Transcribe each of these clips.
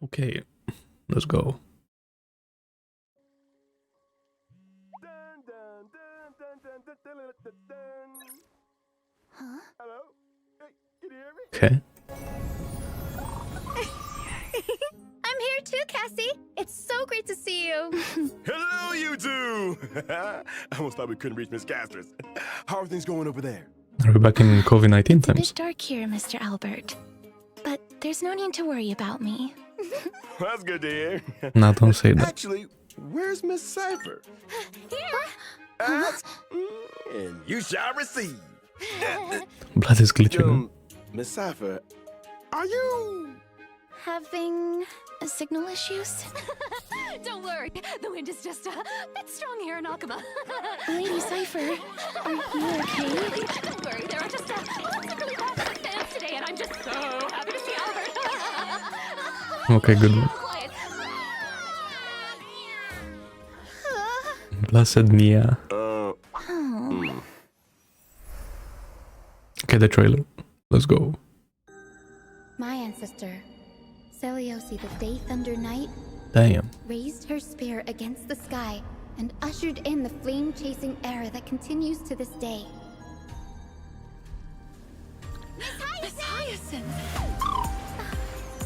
Okay, let's go. Huh? Hello? Hey, can you hear me? Okay. I'm here too, Cassie. It's so great to see you. Hello, you two! I almost thought we couldn't reach Miss Castris. How are things going over there? Are we back in COVID-19 It's a times? bit dark here, Mr. Albert. But there's no need to worry about me. That's good to hear. No, don't say that. Actually, where's Miss Cipher? Here. Ask, and you shall receive. Blood is glitching. Miss Cipher, are you... Having signal issues? Don't worry, the wind is just a bit strong here in Akama. Lady Cipher, are you okay? Don't worry, there are just lots of really bad fans today, and I'm just so happy to see Albert. Okay, good one. Quiet. Blessed Nia. Okay, the trailer. Let's go. My ancestor, Seliosi the Day Thunder Knight, Damn. raised her spear against the sky and ushered in the flame-chasing era that continues to this day. Miss Hyacinth!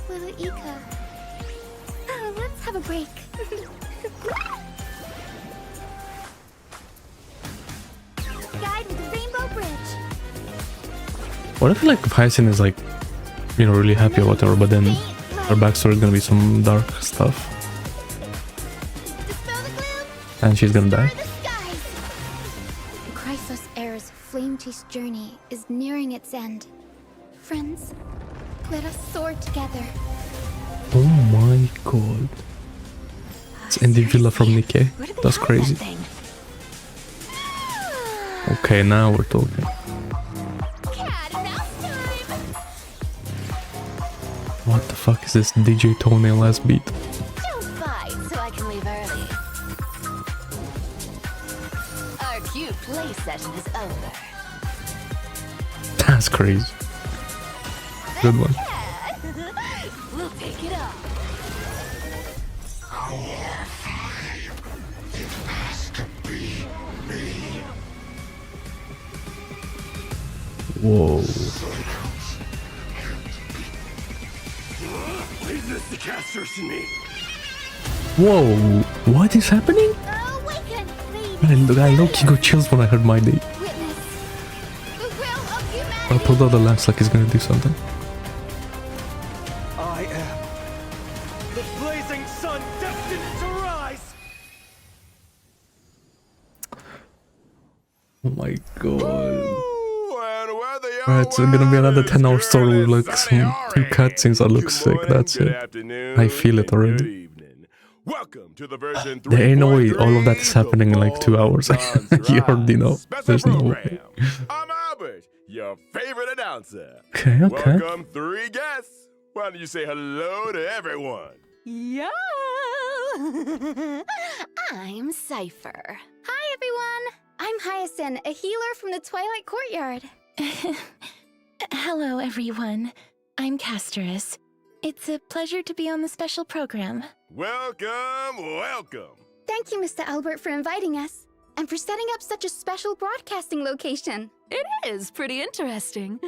Little Ika. Let's have a break. Guide with the Rainbow Bridge. What if like Hyacinth is like, you know, really happy or whatever, but then her backstory is gonna be some dark stuff Dispel the gloom. and she's gonna die? The skies. The Chrysos Heir's flame chase journey is nearing its end. Friends, let us soar together. Oh my god. It's Indivilla from Nikkei. Where did they That's hide crazy. that thing? Okay, now we're talking. Cat and mouse time! What the fuck is this DJ toenail last beat? Don't fight so I can leave early. Our cute play session is over. That's crazy. Good one. We'll take it off. Whoa. Leave Mr. Castris to me. Whoa. What is happening? Awaken, lady. I low-key got chills when I heard my name. Witness the will of I humanity. pulled out the lance like he's gonna do something. I am the blazing sun destined to rise! Oh my god. Ooh, and where they are, Alright, so gonna be another it's 10-hour story with surely like sunny some two cutscenes that look Good sick, morning, that's good it. afternoon, I feel it and good already. evening. Welcome to the version There ain't no way all of that is 3.3 happening in like 2 hours. You already know. Special There's no program. way. I'm Albert, your favorite announcer. Okay, okay. Welcome 3 guests. Why don't you say hello to everyone? Yeah! I'm Cipher. Hi, everyone. I'm Hyacinth, a healer from the Twilight Courtyard. Hello, everyone. I'm Castris. It's a pleasure to be on the special program. Welcome, welcome. Thank you, Mr. Albert, for inviting us and for setting up such a special broadcasting location. It is pretty interesting.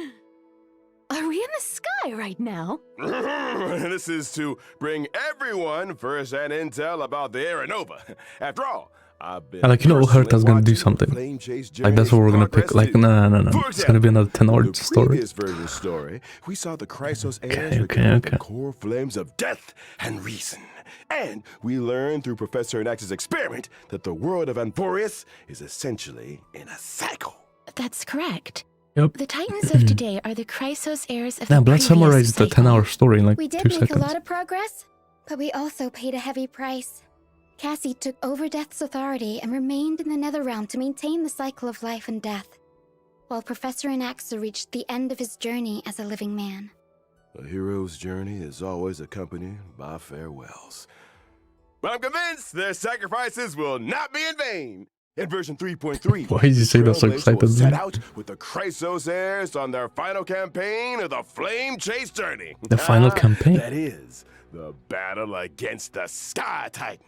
Are we in the sky right now? This is to bring everyone first-hand intel about the Aeronova. After all, I've been I like, you know, Herta's gonna do personally something. watching the flame chase Like, that's what we're gonna pick. journey's Like, no. For It's gonna be another example, 10-hour in the story. previous version story, we saw the Chrysos heirs okay, recover okay. the core flames of death and reason. And we learned through Professor Enax's experiment that the world of Enquiries is essentially in a cycle. That's correct. Yep. The Titans of today are the Chrysos heirs of Damn, the Blood previous summarized the cycle. 10-hour story in like We 2 did make seconds. a lot of progress, but we also paid a heavy price. Cassie took over Death's authority and remained in the Netherrealm to maintain the cycle of life and death, while Professor Enaxa reached the end of his journey as a living man. A hero's journey is always accompanied by farewells. But I'm convinced their sacrifices will not be in vain. In version 3.3, Why did you say that so Trailblazers will excitedly? set out with the Chrysos heirs on their final campaign of the Flame Chase journey. The final campaign? That is, the battle against the Sky Titan.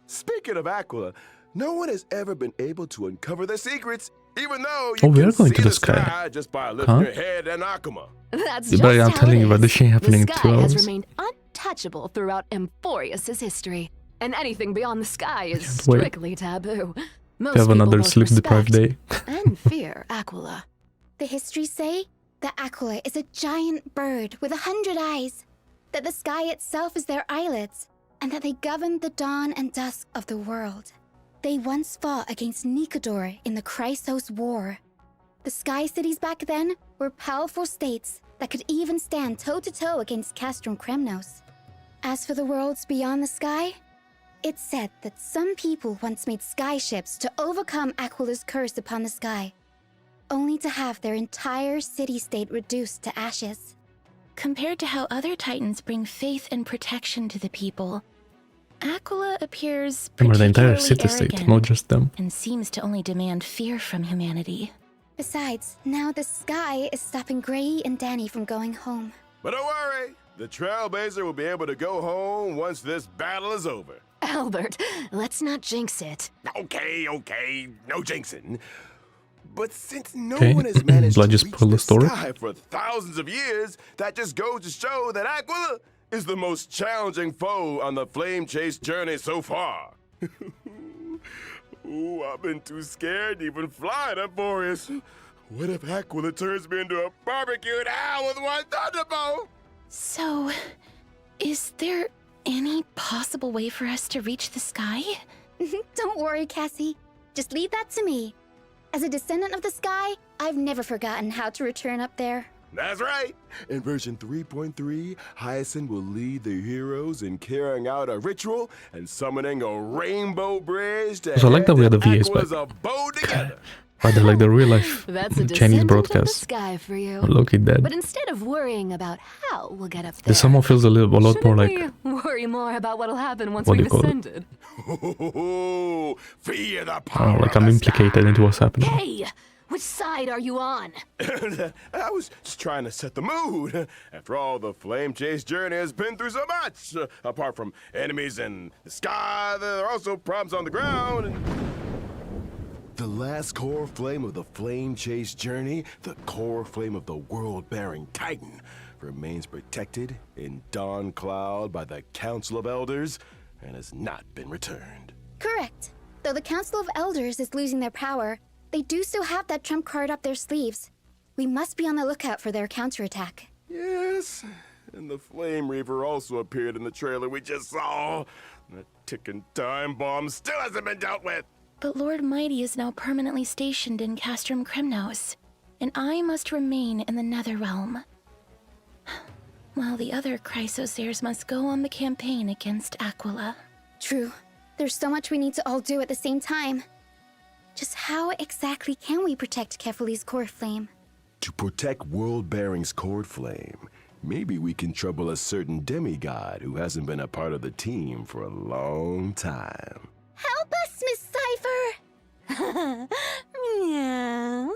Speaking of Aquila, no one has ever been able to uncover their secrets, even though you Oh, we can are going see to the the sky. sky just by lifting your head and Akuma. That's Yeah, just but I'm how telling it you about is. this shit happening in The 2 sky has hours. remained untouchable throughout Enquiries' history, and anything beyond the sky is can't wait. strictly taboo. Most You have people another both sleep-deprived day. respect and fear Aquila. The histories say that Aquila is a giant bird with 100 eyes, that the sky itself is their eyelids, and that they govern the dawn and dusk of the world. They once fought against Nikador in the Chrysos War. The Sky Cities back then were powerful states that could even stand toe-to-toe against Castrum Kremnos. As for the worlds beyond the sky, it's said that some people once made skyships to overcome Aquila's curse upon the sky, only to have their entire city-state reduced to ashes. Compared to how other titans bring faith and protection to the people, Aquila appears Remember the entire particularly city-state, arrogant not just them. and seems to only demand fear from humanity. Besides, now the sky is stopping Gray and Danny from going home. But don't worry, the Trailblazer will be able to go home once this battle is over. Albert, let's not jinx it. Okay, no jinxing. But since no Okay, one has managed Blood to just reach pulled the the story. sky for thousands of years, that just goes to show that Aquila is the most challenging foe on the flame chase journey so far. Ooh, I've been too scared to even fly in Enquiries. What if Aquila turns me into a barbecued owl with one thunderbolt? So, is there any possible way for us to reach the sky? Don't worry, Cassie. Just leave that to me. As a descendant of the sky, I've never forgotten how to return up there. That's right. In version 3.3, Hyacinth will lead the heroes in carrying out a ritual and summoning a rainbow bridge to So I like that we had the VAs Aquila's back. abode together. Rather like the real life That's a Chinese descendant of the broadcast. sky for you. Loki dead. But instead of worrying about how we'll get up there, This someone feels a lot more shouldn't like we worry more about what'll happen once What do we've you call it? ascended? Ooh, fear the I don't power know, like of I'm the implicated into what's happening. Hey, which side are you on? sky. I was just trying to set the mood. After all, the flame chase journey has been through so much. Apart from enemies in the sky, there are also problems on the ground. The last core flame of the flame chase journey, the core flame of the world-bearing Titan, remains protected in Dawn Cloud by the Council of Elders and has not been returned. Correct. Though the Council of Elders is losing their power, they do still have that trump card up their sleeves. We must be on the lookout for their counterattack. Yes, and the Flame Reaver also appeared in the trailer we just saw. That ticking time bomb still hasn't been dealt with. But Lord Mighty is now permanently stationed in Castrum Kremnos, and I must remain in the Netherrealm. While the other Chrysosairs must go on the campaign against Aquila. True. There's so much we need to all do at the same time. Just how exactly can we protect Kefali's core flame? To protect World-Bearing's cord flame, maybe we can trouble a certain demigod who hasn't been a part of the team for a long time. Help us, Miss Cipher! Yeah.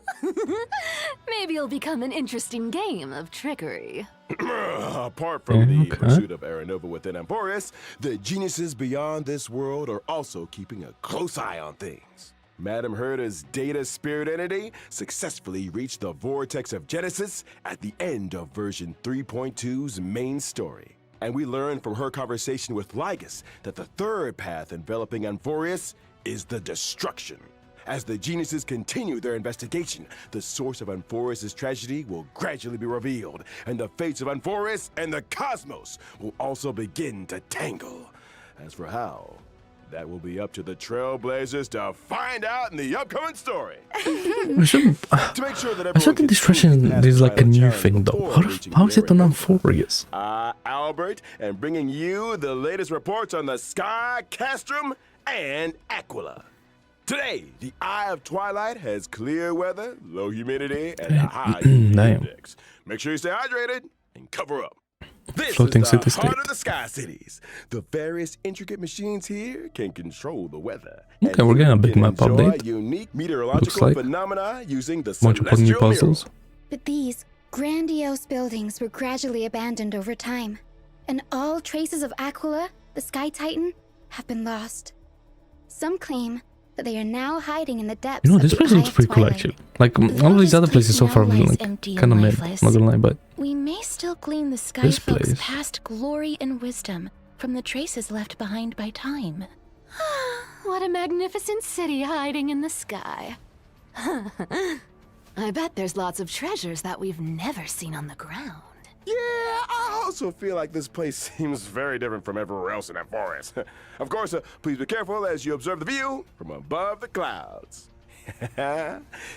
Maybe it'll become an interesting game of trickery. Apart from the Okay. pursuit of Aranova within Enquiries, the geniuses beyond this world are also keeping a close eye on things. Madame Herta's data spirit entity successfully reached the vortex of Genesis at the end of version 3.2's main story. And we learned from her conversation with Lygus that the third path enveloping Enquiries is the destruction. As the geniuses continue their investigation, the source of Enquiries' tragedy will gradually be revealed, and the fates of Enquiries and the cosmos will also begin to tangle. As for how, that will be up to the Trailblazers to find out in the upcoming story. I shouldn't. To make sure that I everyone shouldn't can destruction truly pass is the like a final new challenge thing though. before How, reaching how is their it on end. Enquiries? Albert, and bringing you the latest reports on the Sky, Castrum, and Aquila. Today, the Eye of Twilight has clear weather, low humidity, and a high UV Damn. index. Make sure you stay hydrated and cover up. This Floating is the city-state. heart of the Sky Cities. The various intricate machines here can control the weather. Okay, and we're you getting a big can map enjoy update. Unique meteorological like. phenomena using the Bunch of new celestial puzzles. mirror. But these grandiose buildings were gradually abandoned over time, and all traces of Aquila, the Sky Titan, have been lost. Some claim that they are now hiding in the depths You know, of this the place Eye looks of pretty cool Twilight. actually. Like Though all these this other places so place far now have been lies like empty kind of and mid, lifeless, not gonna lie, but we may still glean the Sky This Folk's place. past glory and wisdom from the traces left behind by time. What a magnificent city hiding in the sky. I bet there's lots of treasures that we've never seen on the ground. Yeah, I also feel like this place seems very different from everywhere else in that forest. Of course, please be careful as you observe the view from above the clouds.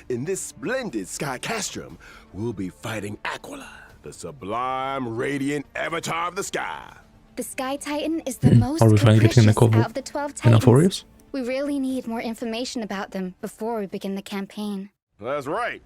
In this splendid sky castrum, we'll be fighting Aquila, the sublime, radiant avatar of the sky. The Sky Titan is the most Are we finally getting capricious Nicole out of the 12 in Titans. Enquiries? We really need more information about them before we begin the campaign. That's right.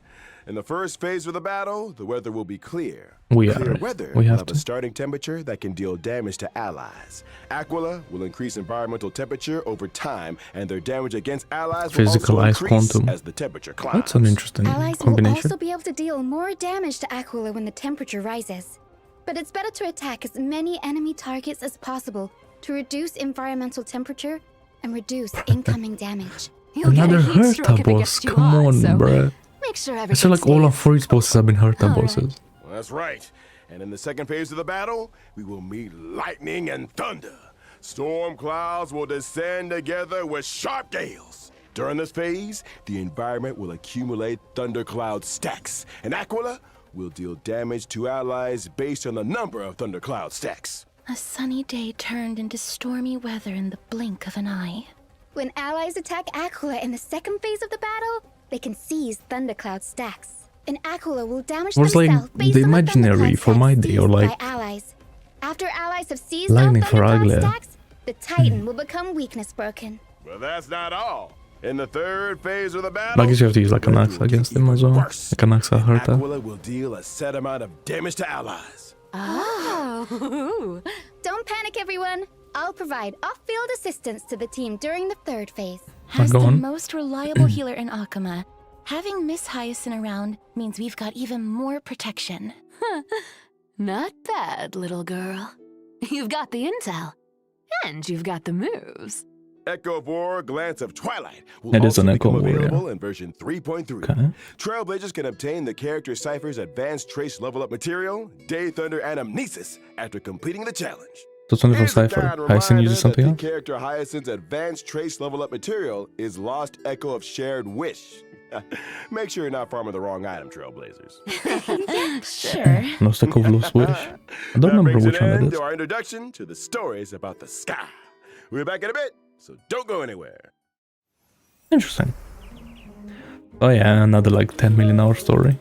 In the first phase of the battle, the weather will be clear. We Clear are. weather We will have have a to. starting temperature that can deal damage to allies. Aquila will increase environmental temperature over time, and their damage against allies Physical will ice also increase quantum. as the temperature climbs. That's an interesting Allies will combination. also be able to deal more damage to Aquila when the temperature rises. But it's better to attack as many enemy targets as possible to reduce environmental temperature and reduce incoming damage. You'll get Another a heat stroke Herta if it boss, gets too come hot, on, so bruh. make sure I everything feel like all our stays Freeze bosses have been Herta Alright. bosses. Well, that's right. And in the second phase of the battle, we will meet lightning and thunder. Storm clouds will descend together with sharp gales. During this phase, the environment will accumulate thundercloud stacks, and Aquila will deal damage to allies based on the number of thundercloud stacks. A sunny day turned into stormy weather in the blink of an eye. When allies attack Aquila in the second phase of the battle, they can seize thundercloud stacks. And Aquila will damage Was like themselves based the on imaginary thundercloud for my stacks day, or seized like by allies. After allies have seized all lightning for thundercloud ugly. stacks, the Titan will become weakness broken. But that's not all. In the third phase of the battle, I guess you have to use like an axe against them as well. worse. Like an axe Herta. Aquila will deal a set amount of damage to allies. Oh. Don't panic, everyone. I'll provide off-field assistance to the team during the third phase. As go the on. most reliable healer in Akuma, having Miss Hyacinth around means we've got even more protection. Not bad, little girl. You've got the intel, and you've got the moves. Echo of War, Glance of Twilight will It is also an Echo become of War, yeah. available in version 3.3. Okay. Trailblazers can obtain the character Cipher's advanced trace level up material, Day Thunder and Amnesis, after completing the challenge. That's only for Here's a Cipher. bad Hyacinth reminder uses something that else. the character Hyacinth's advanced trace level up material is Lost Echo of Shared Wish. Make sure you're not farming the wrong item, Trailblazers. Sure. Lost Echo of Lost Wish. I don't That remember brings which an one it end is. to our introduction to the stories about the sky. We'll be back in a bit, so don't go anywhere. Interesting. Oh yeah, another like 10 million hour story.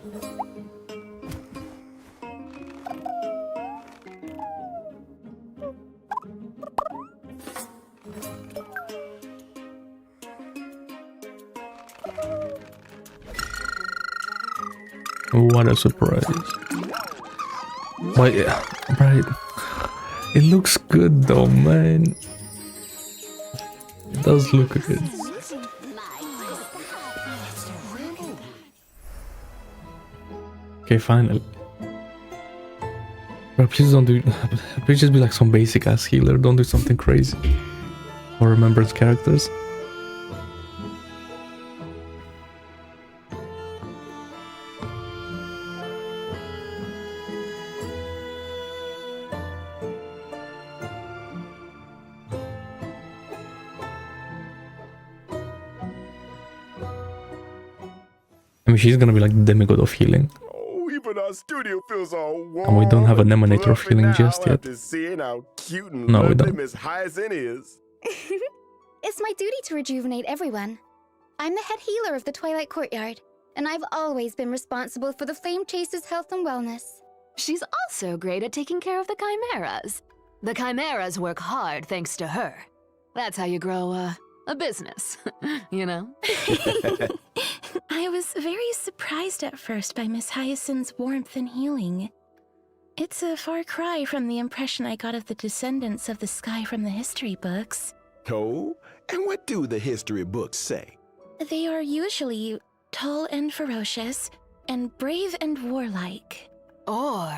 What a surprise. But yeah, right. It looks good though, man. It does look good. Okay, finally. Bro, please don't do. Please just be like some basic ass healer. Don't do something crazy. Or remembrance characters. I mean, she's gonna be like the demigod of healing. Oh, even our studio feels all warm. And we don't have an emanator fluffy feeling now just yet. After seeing how cute and No, we lovely don't. Miss Hyacinth is. It's my duty to rejuvenate everyone. I'm the head healer of the Twilight Courtyard, and I've always been responsible for the Flame Chaser's health and wellness. She's also great at taking care of the chimeras. The chimeras work hard thanks to her. That's how you grow a business, you know? I was very surprised at first by Miss Hyacinth's warmth and healing. It's a far cry from the impression I got of the descendants of the sky from the history books. Oh, and what do the history books say? They are usually tall and ferocious, and brave and warlike. Or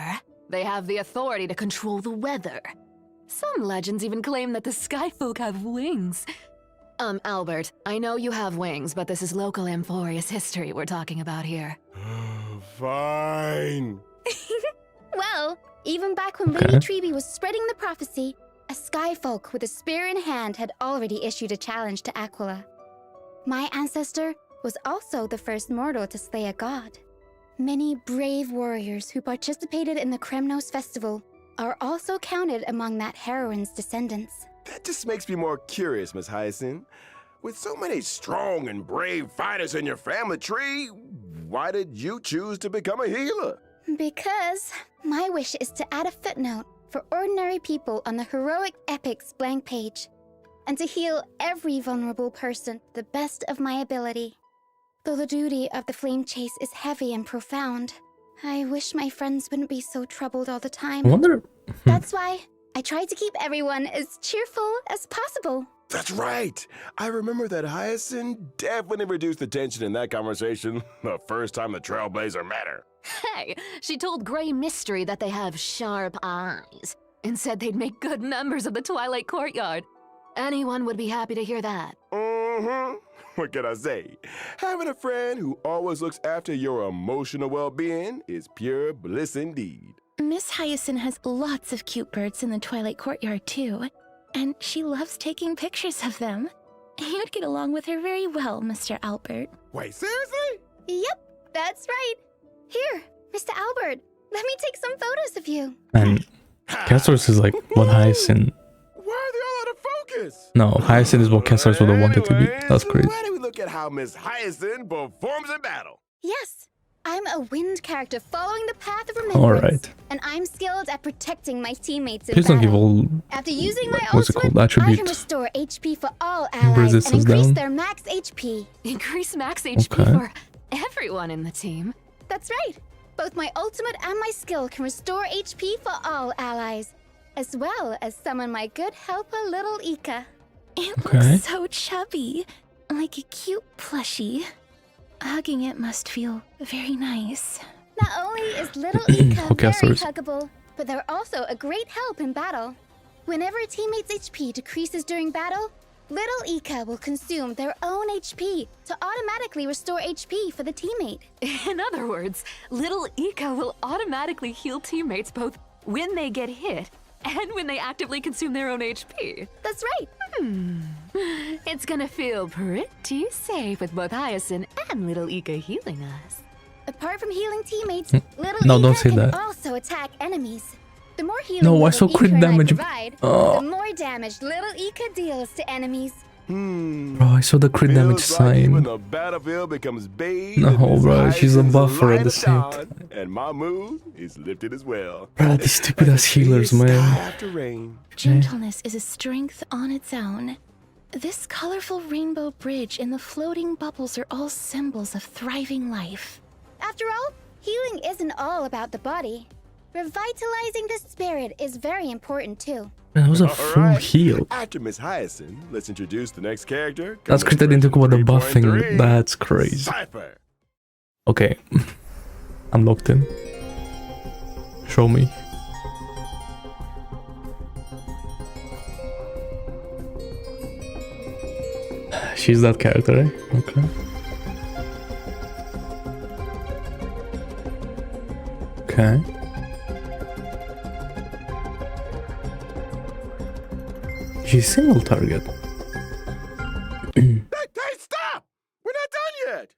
They have the authority to control the weather. Some legends even claim that the sky folk have wings. Albert, I know you have wings, but this is local Enquiries history we're talking about here. Fine. Well, even back when Lady Treby was spreading the prophecy, a skyfolk with a spear in hand had already issued a challenge to Aquila. My ancestor was also the first mortal to slay a god. Many brave warriors who participated in the Kremnos festival are also counted among that heroine's descendants. That just makes me more curious, Miss Hyacinth. With so many strong and brave fighters in your family tree, why did you choose to become a healer? Because my wish is to add a footnote for ordinary people on the heroic epics blank page, and to heal every vulnerable person to the best of my ability. Though the duty of the flame chase is heavy and profound, I wish my friends wouldn't be so troubled all the time. I wonder. That's why I try to keep everyone as cheerful as possible. That's right. I remember that Hyacinth definitely reduced the tension in that conversation the first time the Trailblazer met her. Hey, she told Grey Mystery that they have sharp eyes, and said they'd make good members of the Twilight Courtyard. Anyone would be happy to hear that. Mm-hmm. What can I say? Having a friend who always looks after your emotional well-being is pure bliss indeed. Miss Hyacinth has lots of cute birds in the Twilight Courtyard, too. And she loves taking pictures of them. You'd get along with her very well, Mr. Albert. Wait, seriously? Yep, that's right. Here, Mr. Albert, let me take some photos of you. And Castor's is like what Hyacinth. Why are they all out of focus? No, Hyacinth is what Castor's would have wanted to be. That's crazy. Why don't we look at how Miss Hyacinth performs in battle? Yes, I'm a wind character following the path of remembrance. Alright. And I'm skilled at protecting my teammates in Please don't give battle. all. After using my What's it ultimate, called? I can Attribute. restore HP for all allies Resistance and increase down. their max HP. Increase max HP Okay. for everyone in the team. That's right. Both my ultimate and my skill can restore HP for all allies, as well as summon my good helper, Little Ika. It Okay. looks so chubby, like a cute plushie. Hugging it must feel very nice. Not only is Little Ika Okay, very sorry. huggable, but they're also a great help in battle. Whenever a teammate's HP decreases during battle, Little Ika will consume their own HP to automatically restore HP for the teammate. In other words, Little Ika will automatically heal teammates both when they get hit and when they actively consume their own HP. That's right. It's gonna feel pretty safe with both Hyacinth and Little Ika healing us. Apart from healing teammates, Little No, Ika don't say can that. also attack enemies. The more healing No, why Little so crit Ika and I damage? provide, Oh. the more damage Little Ika deals to enemies. Bro, I saw the crit damage Feels like even sign. the battlefield becomes bathed No, in Miss bro, she's a Hyacinth's buffer at light the of same dawn, time. And my mood is lifted as well. Bro, these stupid ass healers, Sky man. after rain. Gentleness is a strength on its own. This colorful rainbow bridge and the floating bubbles are all symbols of thriving life. After all, healing isn't all about the body. Revitalizing the spirit is very important too. That was a All full right. heal. After Miss Hyacinth, let's introduce the next character. That's crazy. I didn't talk about the buffing. 3.3, That's crazy. Cipher. Okay. I'm locked in. Show me. She's that character, eh? Okay. Okay. She's single target. Hey, stop! We're not done yet.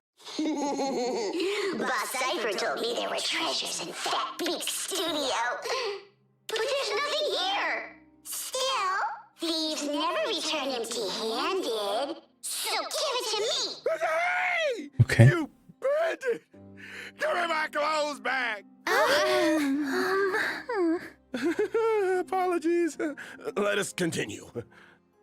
Boss Cipher told me there were treasures in that big studio. But there's nothing here. Still, thieves never return empty-handed. So give it to me. Hey! Okay. You bandit! Give me my clothes back! Apologies. Let us continue.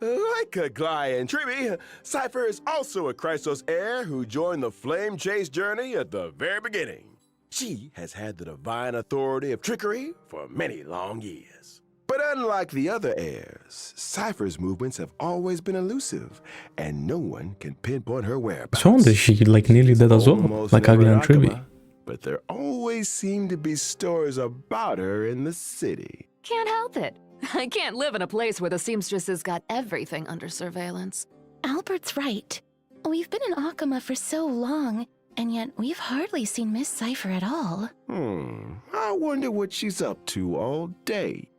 Like Glai and Treby, Cipher is also a Chrysos heir who joined the flame chase journey at the very beginning. She has had the divine authority of trickery for many long years. But unlike the other heirs, Cipher's movements have always been elusive, and no one can pinpoint her whereabouts. So I wonder if she like nearly dead as well, Almost like never Agli and an Trivi. Akama, but there always seem to be stories about her in the city. Can't help it. I can't live in a place where the seamstresses got everything under surveillance. Albert's right. We've been in Akama for so long, and yet we've hardly seen Miss Cipher at all. I wonder what she's up to all day.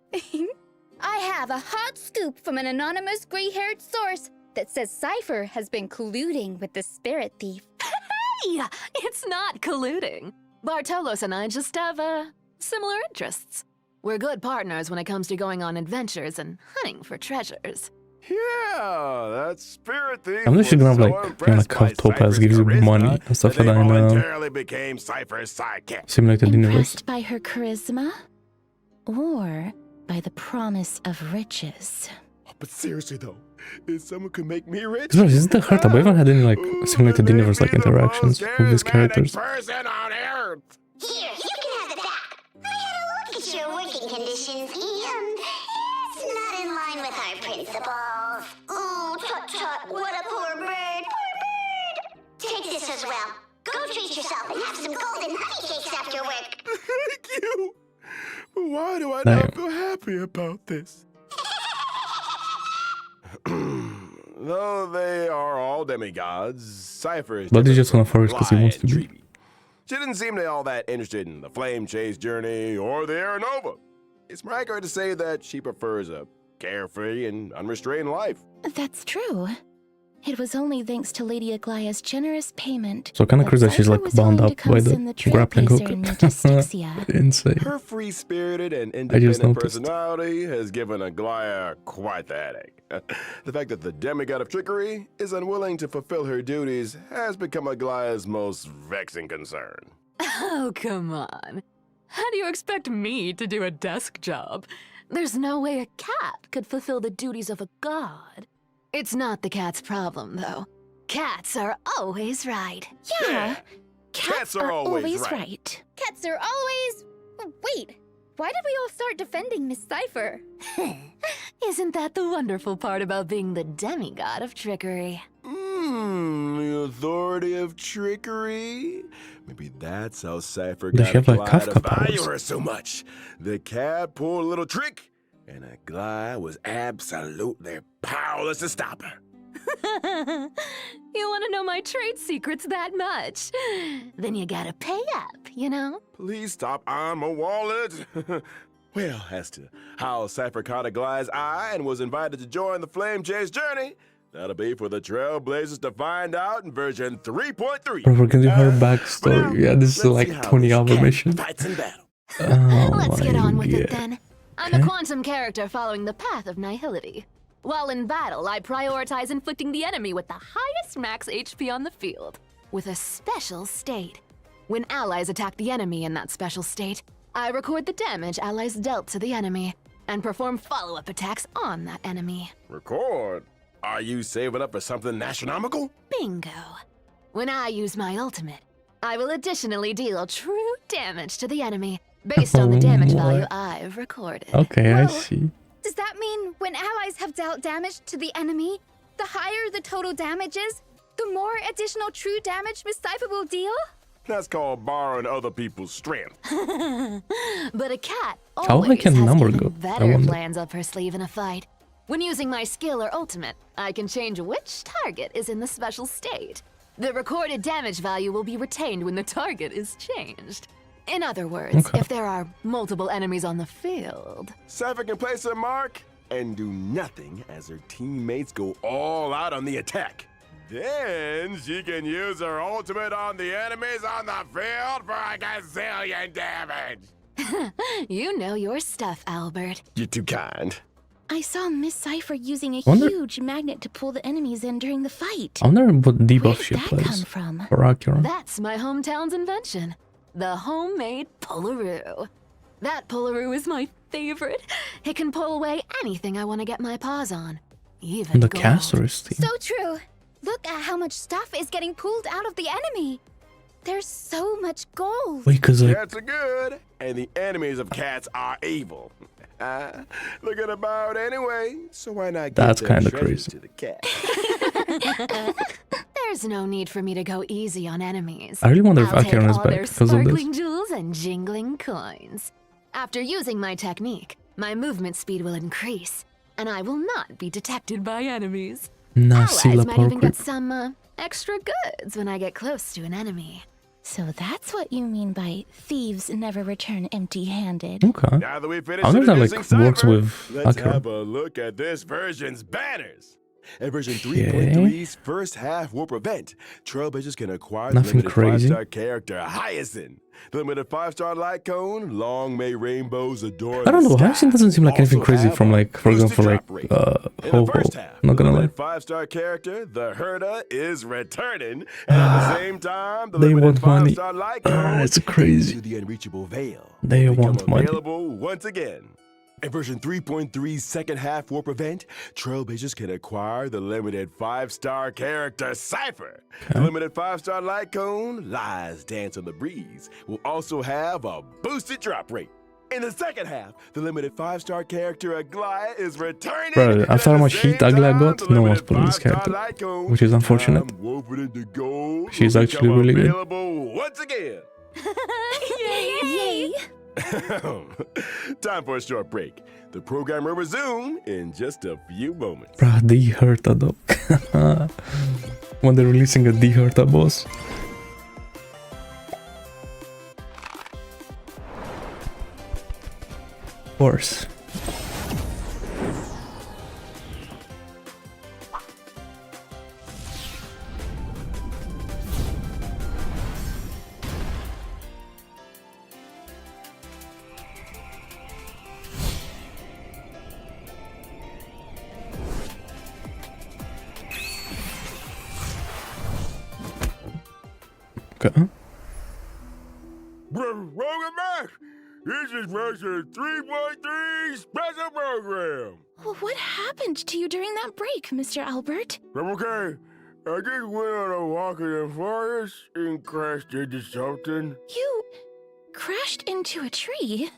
I have a hot scoop from an anonymous gray-haired source that says Cipher has been colluding with the spirit thief. Hey, it's not colluding. Bartolos and I just have, similar interests. We're good partners when it comes to going on adventures and hunting for treasures. Yeah, that spirit thief. I'm just gonna have was like, so impressed by Cuff Topaz Cypher's gives you charisma money and stuff that like they that in voluntarily became Cypher's sidekick. Simulated Universe. Impressed by her charisma? Or by the promise of riches? But seriously though, if someone could make me rich, Isn't that hard? Have I even had any like Simulated Universe like interactions with these characters? Person on earth. Here, you can have it back. I had a look at your working conditions, and it's not in line with our principles. Ooh, tut-tut, what a poor bird, poor bird. Take this as well. Go treat yourself and have some golden honey cakes after work. Thank you. But why do I Damn. not feel happy about this? Though they are all demigods, Cipher is But he's just gonna force because he blah wants and to be. dreamy. She didn't seem to be all that interested in the flame chase journey or the Aeronova. It's more accurate to say that she prefers a carefree and unrestrained life. That's true. It was only thanks to Lady Aglaya's generous payment. So kind of crazy that she's Cipher like was bound willing up to by co-sign the the grappling hook. Trailblazer in Majesticcia. Insane. Her free-spirited and I just independent noticed. personality has given Aglaya quite the headache. The fact that the demigod of trickery is unwilling to fulfill her duties has become Aglaya's most vexing concern. Oh, come on. How do you expect me to do a desk job? There's no way a cat could fulfill the duties of a god. It's not the cat's problem, though. Cats are always right. Yeah, cats are always right. Cats are always... Wait, why did we all start defending Miss Cipher? Isn't that the wonderful part about being the demigod of trickery? The authority of trickery? Maybe that's how Cipher Does got she have, like, Aglaya to Kafka value powers? her so much. The cat pulled a little trick, and Aglaya was absolutely powerless to stop her. You want to know my trade secrets that much? Then you gotta pay up, you know? Please stop on my wallet. Well, as to how Cipher caught Aglaya's eye and was invited to join the Flame Chase journey, that'll be for the Trailblazers to find out in version 3.3. Bro, we're gonna do her For now, backstory. Yeah, this is let's like see how 20-hour this cat mission. fights in battle. Oh Let's my get on with it God. then. I'm a quantum character following the path of nihility. While in battle, I prioritize inflicting the enemy with the highest max HP on the field, with a special state. When allies attack the enemy in that special state, I record the damage allies dealt to the enemy, and perform follow-up attacks on that enemy. Record? Are you saving up for something astronomical? Bingo. When I use my ultimate, I will additionally deal true damage to the enemy, based on the damage value I've recorded. Okay, I Whoa. see. Does that mean when allies have dealt damage to the enemy, the higher the total damage is, the more additional true damage Miss Cipher will deal? That's called borrowing other people's strength. But a cat How always high can has number even go? I better wonder. plans up her sleeve in a fight. When using my skill or ultimate, I can change which target is in the special state. The recorded damage value will be retained when the target is changed. In other words, Okay. if there are multiple enemies on the field. Cipher can place her mark and do nothing as her teammates go all out on the attack. Then she can use her ultimate on the enemies on the field for a gazillion damage. You know your stuff, Albert. You're too kind. I saw Miss Cipher using a Wonder- huge magnet to pull the enemies in during the fight. I wonder what Where debuff did she that come plays from? for Akira. That's my hometown's invention. The homemade Pullaroo. That Pullaroo is my favorite. It can pull away anything I want to get my paws on. Even And the gold. caster is Steam. So true. Look at how much stuff is getting pulled out of the enemy. There's so much gold. Wait, cause like Cats are good, and the enemies of cats are evil. Looking about anyway, so why not give That's them kinda treasures crazy. to the cat? There's no need for me to go easy on enemies. I really wonder if I'll take Acheron is all back their because of this. sparkling jewels and jingling coins. After using my technique, my movement speed will increase, and I will not be detected by enemies. Nice, Allies Sila might power even get creep. some extra goods when I get close to an enemy. So that's what you mean by thieves never return empty-handed. Okay. Now that we finished I wonder if that introducing like works Cipher, with let's Acheron. have a look at this version's banners. At version Okay. 3.3's first half warp event, Trailblazers can acquire the Nothing limited crazy. 5-star character Hyacinth. The limited 5-star light cone, long may rainbows adore I don't the know. sky. Hyacinth doesn't seem like anything Also crazy have from a like, for boosted example, like drop rate. In the Ho-Ho. first half, Not the gonna lie. limited 5-star character, the Herda, is returning, and at the same time, the They limited want money. 5-star light cone It's crazy. into the unreachable veil. They will become want money. available once again. In version 3.3's second half warp event, Trailblazers can acquire the limited 5-star character Cipher. The limited 5-star light cone, Lies Dance on the Breeze, will also have a boosted drop rate. In the second half, the limited 5-star character Aglaia is returning. Bro, and after at how the much heat same Aglaia time, got, the no one's limited pulling this 5-star character, light cone, which is unfortunate. Time woven into gold, She's will actually become really good. available once again. Yay! Time for a short break. The program will resume in just a few moments. Bruh, the Herta though. When they're releasing a D Herta boss. Of course. Okay. Welcome back. This is version 3.3 special program. Well, what happened to you during that break, Mr. Albert? I'm okay. I just went on a walk in the forest and crashed into something. You crashed into a tree?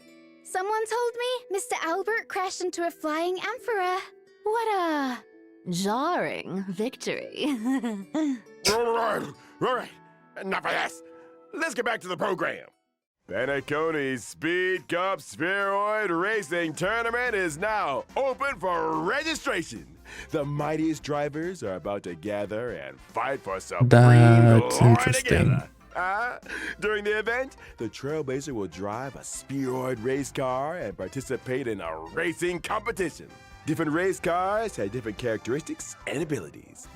Someone told me Mr. Albert crashed into a flying emperor. What a... Jarring victory. All right. Enough of this. Let's get back to the program. Panaconi's Speed Cup Spheroid Racing Tournament is now open for registration. The mightiest drivers are about to gather and fight for supreme That's glory interesting. together. During the event, the Trailblazer will drive a spheroid race car and participate in a racing competition. Different race cars have different characteristics and abilities.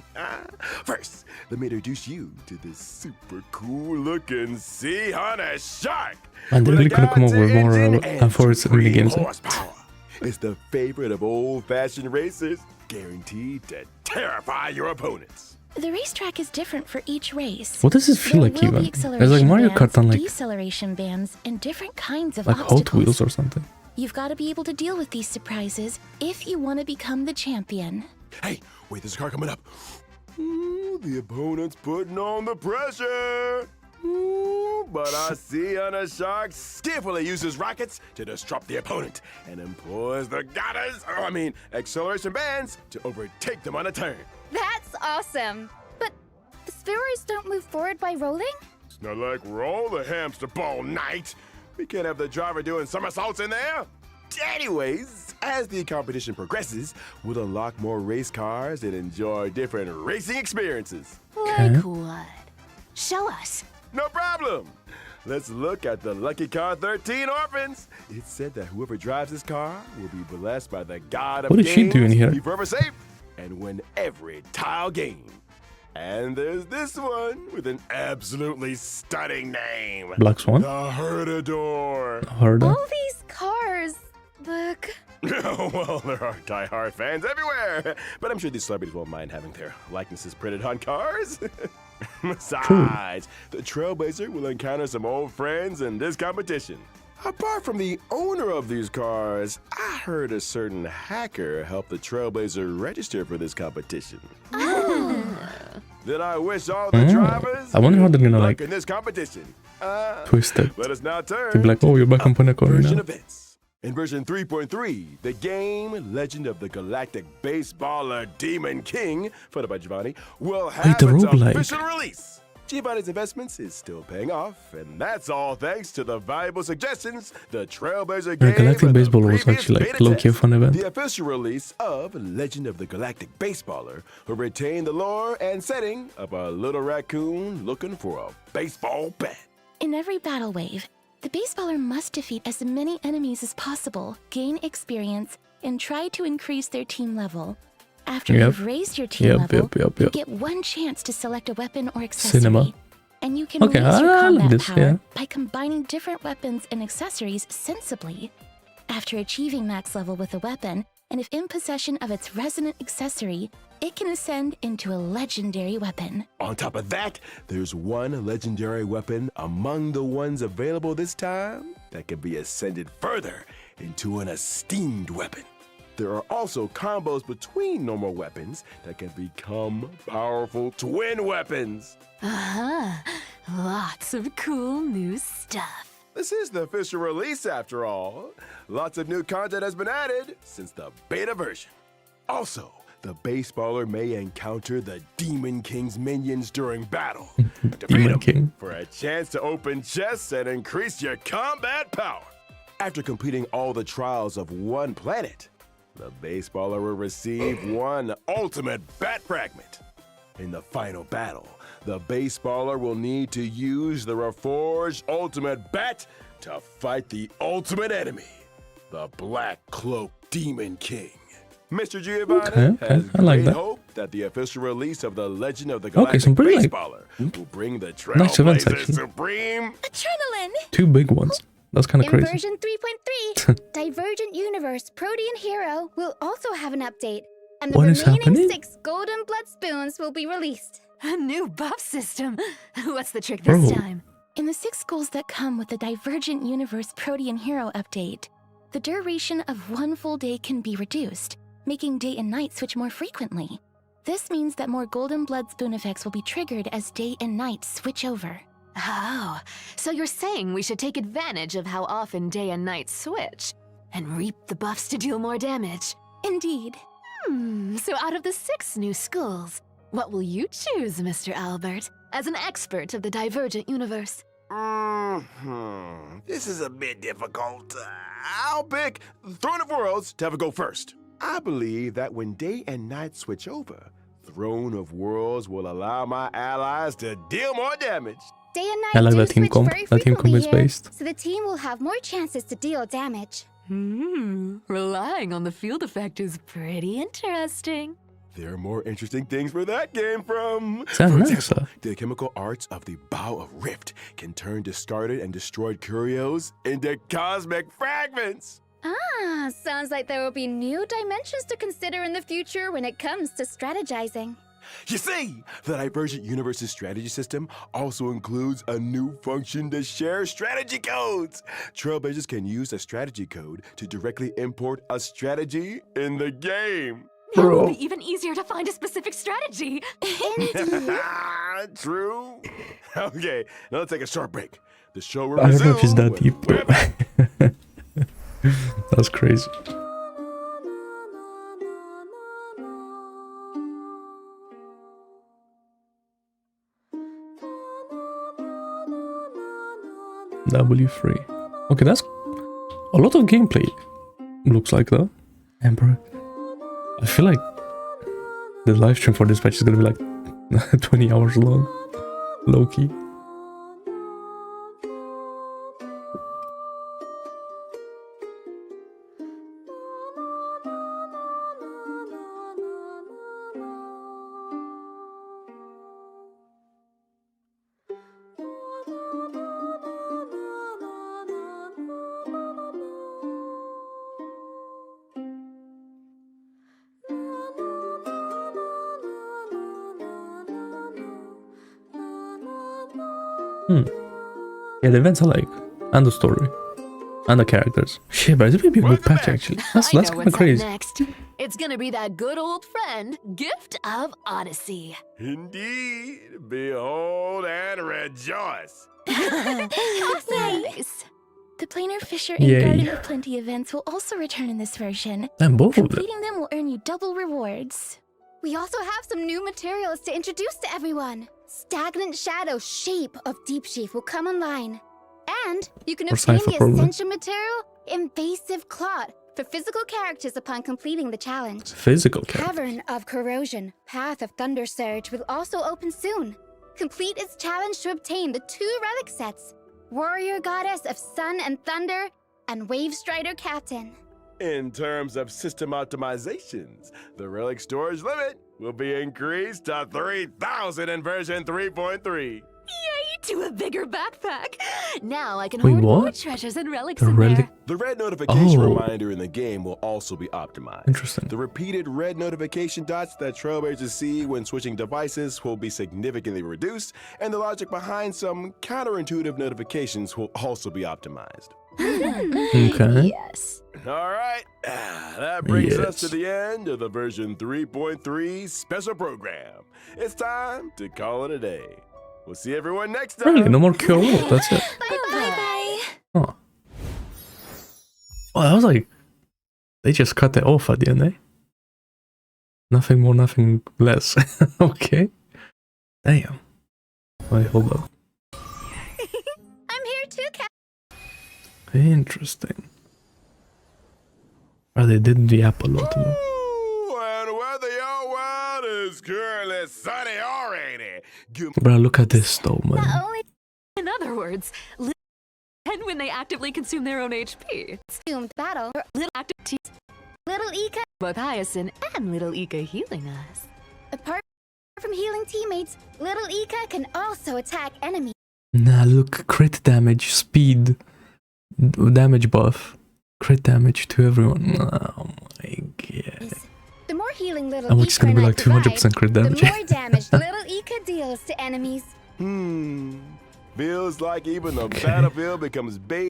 First, let me introduce you to this super cool looking Sea Hunter Shark. And they're with a really gonna come up with goddamn more engine and Forest supreme minigames. horsepower. It's the favorite of old-fashioned racers, guaranteed to terrify your opponents. The racetrack is different for each race. What does this feel There like will even? be There's like acceleration Mario bands, Kart on like deceleration bands, and different kinds of Hot obstacles. Wheels or something. You've got to be able to deal with these surprises if you want to become the champion. Hey, wait, there's a car coming up. Ooh, the opponent's putting on the pressure. Ooh, but I see Hunter Shark skillfully uses rockets to disrupt the opponent and employs the acceleration bands to overtake them on a turn. That's awesome. But the spheroids don't move forward by rolling? It's not like we're all the hamster ball night. We can't have the driver doing somersaults in there. Anyways, as the competition progresses, we'll unlock more race cars and enjoy different racing experiences. Like what? Show us. No problem. Let's look at the Lucky Car 13 Orphans. It's said that whoever drives this car will be blessed by the god of What is she games, doing here? be forever safe, and win every tile game. And there's this one with an absolutely stunning name. Black Swan? The Herdador. Herda. All these cars look... Well, there are die-hard fans everywhere, but I'm sure these celebrities won't mind having their likenesses printed on cars. Besides, the Trailblazer will encounter some old friends in this competition. Apart from the owner of these cars, I heard a certain hacker helped the Trailblazer register for this competition. Then I wish all the drivers I wonder how they're gonna, luck like, in this competition. Twist it. Let us now turn They'll be like, oh, you're back on Panaconi version now. events. In version 3.3, the game Legend of the Galactic Baseballer Demon King, funded by Giovanni, will have the its roguelike. official release. Giovanni's investments is still paying off, and that's all thanks to the valuable suggestions the Trailblazer gave Galactic in the Baseballer was previous actually like beta low-key a test. fun event. The official release of Legend of the Galactic Baseballer will retain the lore and setting of a little raccoon looking for a baseball bat. In every battle wave, the baseballer must defeat as many enemies as possible, gain experience, and try to increase their team level. After Yep. you've raised your team level, you Yep. get one chance to select a weapon or accessory. Cinema. And you can Okay, raise your I like combat this, power yeah. by combining different weapons and accessories sensibly. After achieving max level with a weapon, and if in possession of its resonant accessory, it can ascend into a legendary weapon. On top of that, there's one legendary weapon among the ones available this time that can be ascended further into an esteemed weapon. There are also combos between normal weapons that can become powerful twin weapons. Lots of cool new stuff. This is the official release after all. Lots of new content has been added since the beta version. Also, the baseballer may encounter the Demon King's minions during battle. Defeat Demon them King. for a chance to open chests and increase your combat power. After completing all the trials of one planet, the baseballer will receive one ultimate bat fragment. In the final battle, the baseballer will need to use the reforged ultimate bat to fight the ultimate enemy, the Black Cloak Demon King. Mr. Giovanni Okay, has I like great that. hope that the official release of the Legend of the Okay, Galactic some pretty, like, Baseballer will bring the nice events, Trailblazer actually. Supreme. Adrenaline! 2 big ones. That's kind of In crazy. version 3.3, Divergent Universe Protean Hero will also have an update, and the What is remaining happening? 6 Golden Blood Spoons will be released. A new buff system. What's the trick this Bro. time? In the 6 goals that come with the Divergent Universe Protean Hero update, the duration of one full day can be reduced, making day and night switch more frequently. This means that more Golden Blood Spoon effects will be triggered as day and night switch over. Oh, so you're saying we should take advantage of how often day and night switch and reap the buffs to deal more damage. Indeed. So out of the 6 new schools, what will you choose, Mr. Albert, as an expert of the Divergent Universe? This is a bit difficult. I'll pick Throne of Worlds to have a go first. I believe that when day and night switch over, Throne of Worlds will allow my allies to deal more damage. Day and night I like do that team switch comp. very That team comp frequently is here, based. so the team will have more chances to deal damage. Relying on the field effect is pretty interesting. There are more interesting things where that came from. Sounds For nice, example, sir. the chemical arts of the Bow of Rift can turn discarded and destroyed curios into cosmic fragments. Ah, sounds like there will be new dimensions to consider in the future when it comes to strategizing. You see, the Divergent Universe's strategy system also includes a new function to share strategy codes. Trailblazers can use a strategy code to directly import a strategy in the game. It will Bro. be even easier to find a specific strategy. True. Okay, now let's take a short break. The show will I don't know if it's resume that when deep, we're bro. back. That's crazy. W3. Okay, that's a lot of gameplay. Looks like that. Emperor. I feel like the live stream for this match is gonna be like 20 hours long. Low key. Yeah, the events I like, and the story, and the characters. Shit, but it's gonna be a good Welcome patch back. actually. That's I know kind of what's up crazy. next. It's gonna be that good old friend, Gift of Odyssey. Indeed, behold and rejoice. Nice. The Planar Fisher and Yay. Garden of Plenty events will also return in this version. And both of them. Completing them will earn you double rewards. We also have some new materials to introduce to everyone. Stagnant Shadow Shape of Deep Sheaf will come online. And you can Or obtain Cipher, the probably. essential material, Invasive Clot, for physical characters upon completing the challenge. Physical character. Cavern of Corrosion, Path of Thunder Surge will also open soon. Complete its challenge to obtain the 2 relic sets, Warrior Goddess of Sun and Thunder, and Wave Strider Captain. In terms of system optimizations, the relic storage limit will be increased to 3,000 in version 3.3. Yay, to a bigger backpack! Now I can Wait, hoard more what? treasures and relics The in relic- there. The red notification Oh. reminder in the game will also be optimized. Interesting. The repeated red notification dots that trailblazers see when switching devices will be significantly reduced, and the logic behind some counterintuitive notifications will also be optimized. Okay. Yes. All right, that brings us to Yes. the end of the version 3.3 special program. It's time to call it a day. We'll see everyone next time. Really? No more cure wood. That's it. Bye-bye. Huh. Well, I was like, they just cut it off at the end, eh? Nothing more, nothing less. Okay. Damn. Wait, hold up. I'm here too, Cat. Interesting. Oh, they did the apple ultimate. Ooh, and whether your world is currently sunny or rainy, give Bro, look at this though, man. Not only In other words, and when they actively consume their own HP. doomed battle, Little active teams, Little Ika, both Hyacinth and Little Ika healing us. apart from healing teammates, Little Ika can also attack enemies. Nah, look, crit damage, speed, damage buff, crit damage to everyone. Oh my god. The more healing Little And Ika which is gonna be and I like 200% crit provide, damage. the more damage Little Ika deals to enemies. Feels like even the Okay. battlefield becomes bait.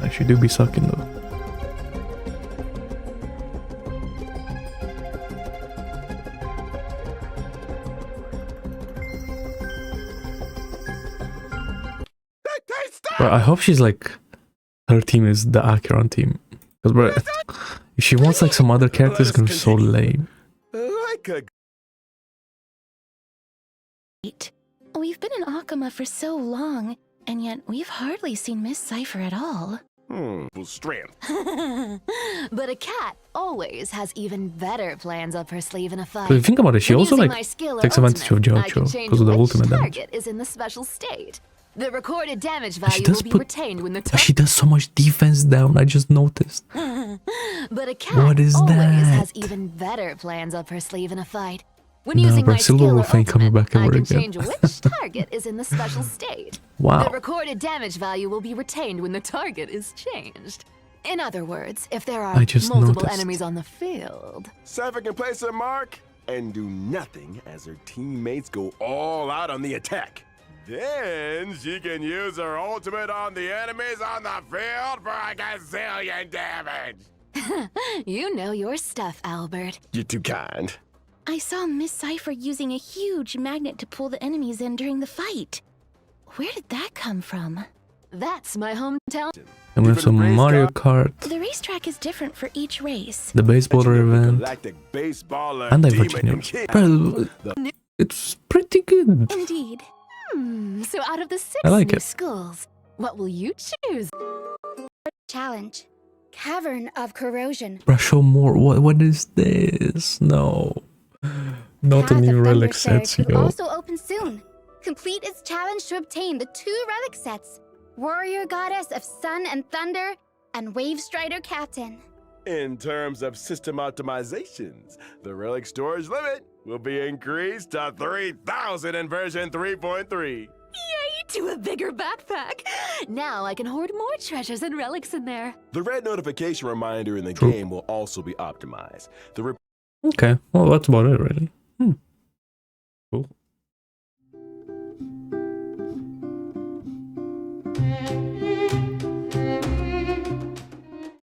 Actually, do be sucking though. Bro, I hope she's like, her team is the Acheron team. Because bro, if she wants like some other characters, it's gonna be so lame. Like a We've been in Akama for so long, and yet we've hardly seen Miss Cipher at all. full strength. But a cat always has even better plans up her sleeve in a fight. But if you think about it, she When also using like my skill or takes advantage of ultimate, I can Jojo change because of the which ultimate damage. target is in the special state. The recorded damage And she value does will be put- retained when the But she does so much defense down, I just noticed. But a cat What is always that? has even better plans up her sleeve in a fight. When Nah, using bro, my Silver skill or Wolf ain't coming ultimate, back ever I can again. change which target is in the special state. Wow. The recorded damage value will be retained when the target is changed. In other words, if there are I just multiple noticed. enemies on the field. Cipher can place her mark and do nothing as her teammates go all out on the attack. Then she can use her ultimate on the enemies on the field for a gazillion damage. You know your stuff, Albert. You're too kind. I saw Miss Cipher using a huge magnet to pull the enemies in during the fight. Where did that come from? That's my hometown. And we have Even some race Mario car- Kart, The racetrack is different for each race. the baseballer event, Galactic baseballer and demon Divergenius. king. Bro, it's pretty good. Indeed. So out of the 6 I like new it. schools, what will you choose? Challenge. Cavern of Corrosion. Bro, show more. What is this? No. Not a Path new of relic Thunder sets, Surge will yo. also open soon. Complete its challenge to obtain the 2 relic sets, Warrior Goddess of Sun and Thunder, and Wave Strider Captain. In terms of system optimizations, the relic storage limit will be increased to 3,000 in version 3.3. Yay, to a bigger backpack! Now I can hoard more treasures and relics in there. The red notification reminder in the True. game will also be optimized. The Okay, well, that's about it, really.